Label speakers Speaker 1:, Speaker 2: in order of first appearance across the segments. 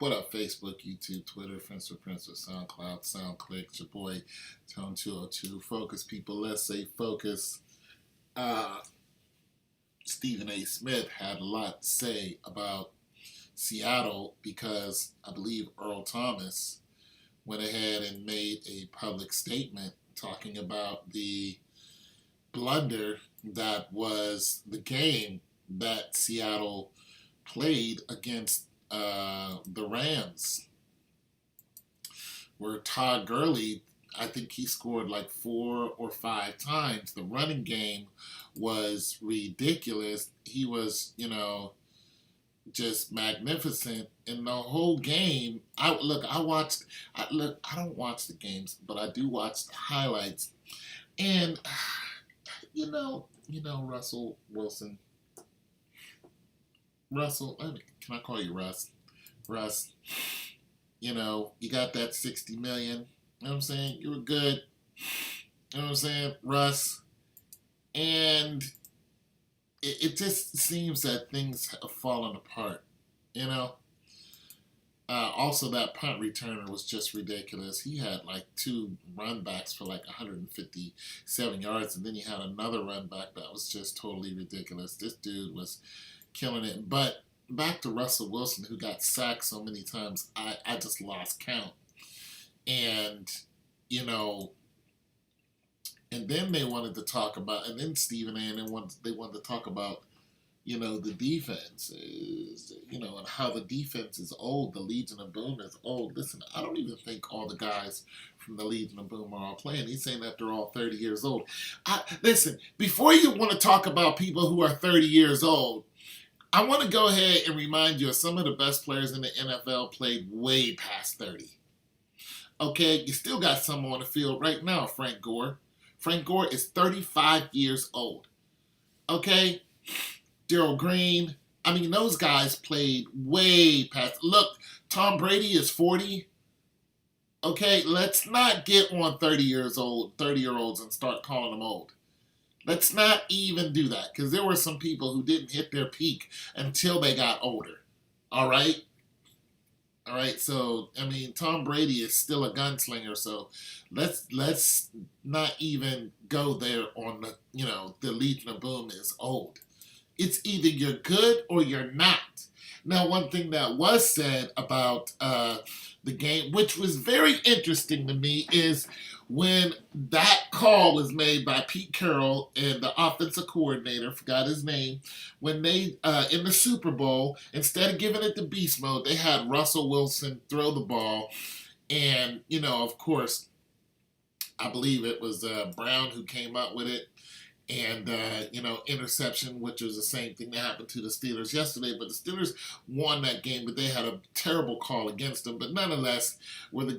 Speaker 1: What up, Facebook, YouTube, Twitter, Friends with Prince with SoundCloud, SoundClick, it's your boy, Tone202. Focus, people, let's say focus. Uh, Stephen A. Smith had a lot to say about Seattle because I believe Earl Thomas went ahead and made a public statement talking about the blunder that was the game that Seattle played against the Rams, where Todd Gurley, I think he scored like 4 or 5 times. The running game was ridiculous. He was, just magnificent in the whole game. I don't watch the games, but I do watch the highlights. And Russell Wilson. Russell, can I call you Russ? Russ, you got that 60 million. You know what I'm saying? You were good. You know what I'm saying? Russ. And it just seems that things have fallen apart, you know? Also, that punt returner was just ridiculous. He had like 2 run backs for like 157 yards, and then he had another run back that was just totally ridiculous. This dude was killing it. But back to Russell Wilson, who got sacked so many times, I just lost count. And, and then they wanted to talk about, and then Stephen A. and they wanted to talk about, the defense is, and how the defense is old. The Legion of Boom is old. Listen, I don't even think all the guys from the Legion of Boom are all playing. He's saying that they're all 30 years old. Listen, before you want to talk about people who are 30 years old, I want to go ahead and remind you of some of the best players in the NFL played way past 30. Okay, you still got some on the field right now, Frank Gore. Frank Gore is 35 years old. Okay? Darryl Green. I mean, those guys played way past. Look, Tom Brady is 40. Okay, let's not get on 30-year-olds and start calling them old. Let's not even do that, because there were some people who didn't hit their peak until they got older. All right? All right, so, Tom Brady is still a gunslinger, so let's not even go there on the Legion of Boom is old. It's either you're good or you're not. Now, one thing that was said about the game, which was very interesting to me, is when that call was made by Pete Carroll and the offensive coordinator, forgot his name, when they, in the Super Bowl, instead of giving it to beast mode, they had Russell Wilson throw the ball. And, of course, I believe it was Brown who came up with it. And, interception, which was the same thing that happened to the Steelers yesterday. But the Steelers won that game, but they had a terrible call against them. But nonetheless, when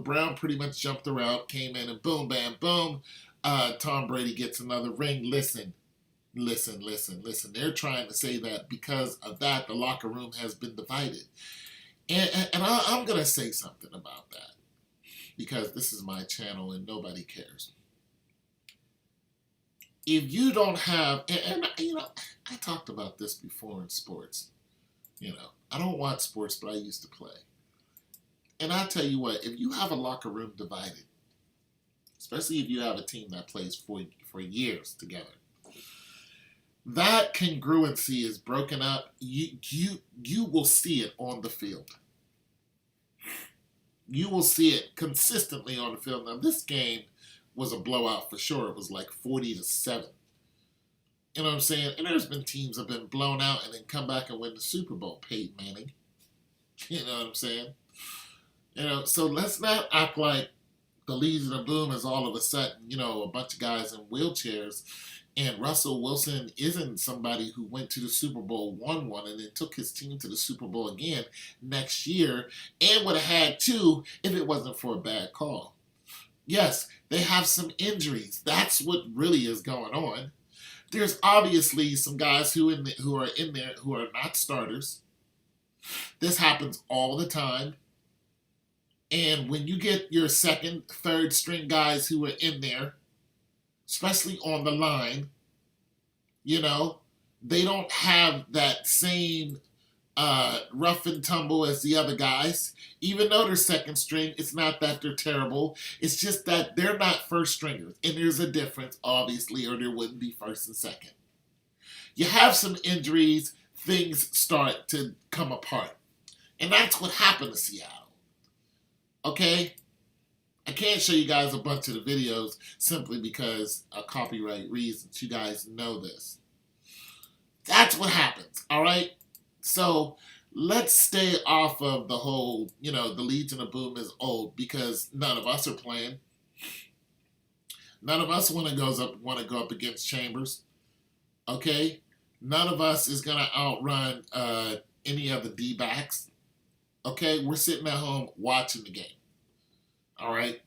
Speaker 1: Brown pretty much jumped around, came in and boom, bam, boom, Tom Brady gets another ring. Listen. They're trying to say that because of that, the locker room has been divided. And I'm going to say something about that, because this is my channel and nobody cares. If you don't have, I talked about this before in sports. I don't watch sports, but I used to play. And I tell you what, if you have a locker room divided, especially if you have a team that plays for years together, that congruency is broken up. You will see it on the field. You will see it consistently on the field. Now, this game was a blowout for sure. It was like 40-7. You know what I'm saying? And there's been teams that have been blown out and then come back and win the Super Bowl, Peyton Manning. You know what I'm saying? So let's not act like the Legion of Boom is all of a sudden, a bunch of guys in wheelchairs. And Russell Wilson isn't somebody who went to the Super Bowl, won one, and then took his team to the Super Bowl again next year, and would have had 2 if it wasn't for a bad call. Yes, they have some injuries. That's what really is going on. There's obviously some guys who are in there who are not starters. This happens all the time. And when you get your second, third string guys who are in there, especially on the line, they don't have that same rough and tumble as the other guys. Even though they're second string, it's not that they're terrible. It's just that they're not first stringers. And there's a difference, obviously, or there wouldn't be first and second. You have some injuries, things start to come apart. And that's what happened to Seattle. Okay? I can't show you guys a bunch of the videos simply because of copyright reasons. You guys know this. That's what happens, all right? So let's stay off of the whole, the Legion of Boom is old because none of us are playing. None of us want to go up against Chambers, okay? None of us is going to outrun any of the D-backs, okay? We're sitting at home watching the game, all right?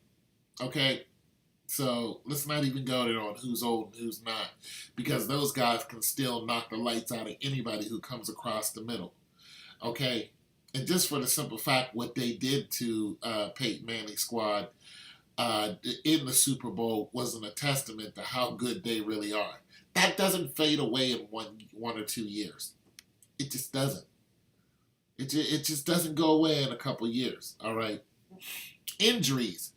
Speaker 1: Okay? So let's not even go there on who's old and who's not, because those guys can still knock the lights out of anybody who comes across the middle. Okay? And just for the simple fact, what they did to Peyton Manning's squad in the Super Bowl wasn't a testament to how good they really are. That doesn't fade away in one or 2 years. It just doesn't. It just doesn't go away in a couple years. All right? Injuries.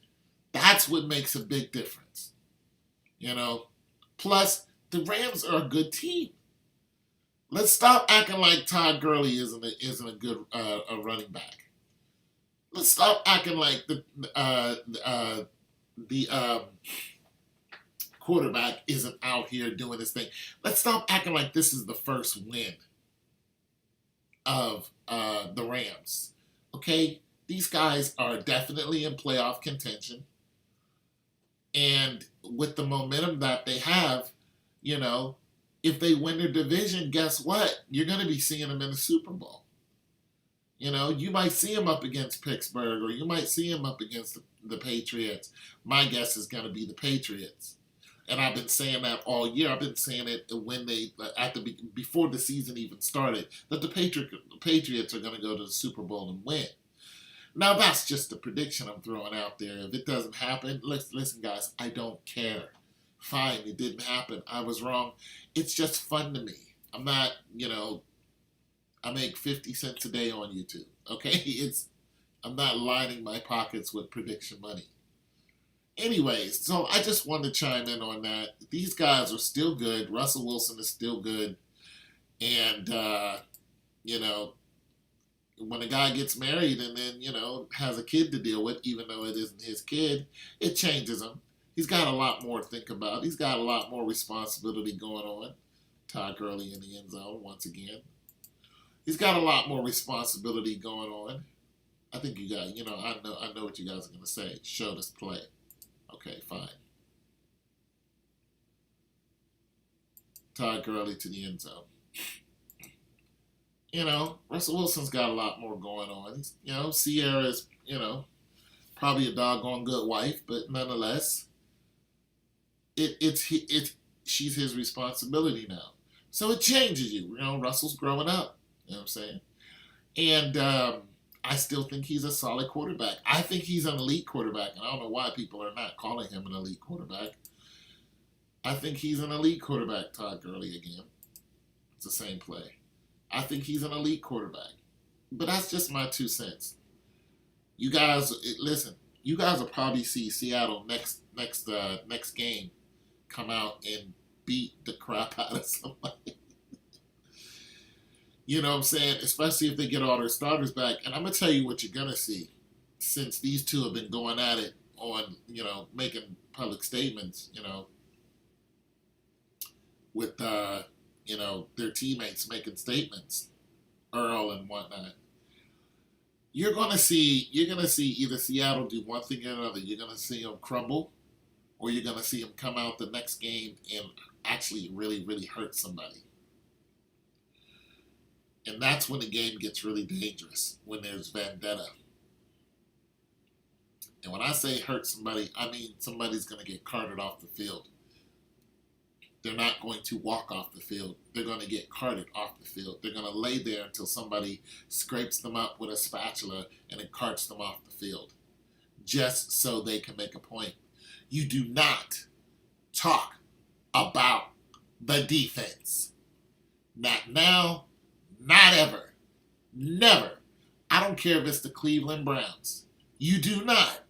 Speaker 1: That's what makes a big difference. Plus, the Rams are a good team. Let's stop acting like Todd Gurley isn't a good a running back. Let's stop acting like the quarterback isn't out here doing his thing. Let's stop acting like this is the first win of the Rams. Okay? These guys are definitely in playoff contention. And with the momentum that they have, if they win their division, guess what? You're going to be seeing them in the Super Bowl. You might see them up against Pittsburgh, or you might see them up against the Patriots. My guess is going to be the Patriots. And I've been saying that all year. I've been saying it when before the season even started, that the Patriots are going to go to the Super Bowl and win. Now, that's just a prediction I'm throwing out there. If it doesn't happen, listen, guys, I don't care. Fine, it didn't happen. I was wrong. It's just fun to me. I'm not, I make 50 cents a day on YouTube, okay? I'm not lining my pockets with prediction money. Anyways, so I just wanted to chime in on that. These guys are still good. Russell Wilson is still good. And, when a guy gets married and then, has a kid to deal with, even though it isn't his kid, it changes him. He's got a lot more to think about. He's got a lot more responsibility going on. Todd Gurley in the end zone once again. He's got a lot more responsibility going on. I think you guys, I know what you guys are going to say. Show this play. Okay, fine. Todd Gurley to the end zone. Russell Wilson's got a lot more going on. Sierra's, probably a doggone good wife, but nonetheless, she's his responsibility now. So it changes you. Russell's growing up. You know what I'm saying? And I still think he's a solid quarterback. I think he's an elite quarterback, and I don't know why people are not calling him an elite quarterback. I think he's an elite quarterback, Todd Gurley again. It's the same play. I think he's an elite quarterback. But that's just my 2 cents. You guys, listen, you guys will probably see Seattle next game come out and beat the crap out of somebody. You know what I'm saying? Especially if they get all their starters back. And I'm going to tell you what you're going to see. Since these two have been going at it on, making public statements, with their teammates making statements, Earl and whatnot. You're gonna see either Seattle do one thing or another. You're gonna see them crumble, or you're gonna see them come out the next game and actually really, really hurt somebody. And that's when the game gets really dangerous, when there's vendetta. And when I say hurt somebody, I mean somebody's gonna get carted off the field. They're not going to walk off the field. They're going to get carted off the field. They're going to lay there until somebody scrapes them up with a spatula and then carts them off the field, just so they can make a point. You do not talk about the defense. Not now, not ever. Never. I don't care if it's the Cleveland Browns. You do not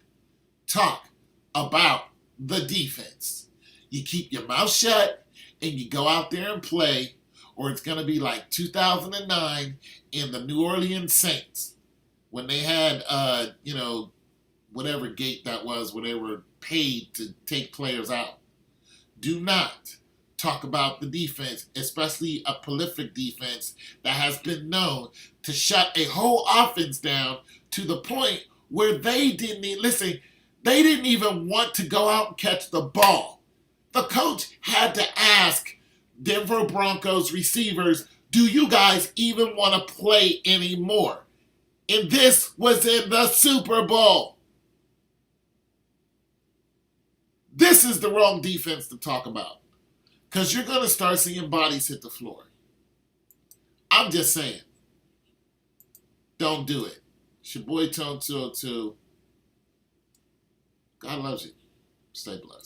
Speaker 1: talk about the defense. You keep your mouth shut and you go out there and play, or it's going to be like 2009 in the New Orleans Saints when they had, whatever gate that was where they were paid to take players out. Do not talk about the defense, especially a prolific defense that has been known to shut a whole offense down to the point where they didn't even want to go out and catch the ball. The coach had to ask Denver Broncos receivers, do you guys even want to play anymore? And this was in the Super Bowl. This is the wrong defense to talk about, because you're going to start seeing bodies hit the floor. I'm just saying. Don't do it. It's your boy Tone 202. God loves you. Stay blessed.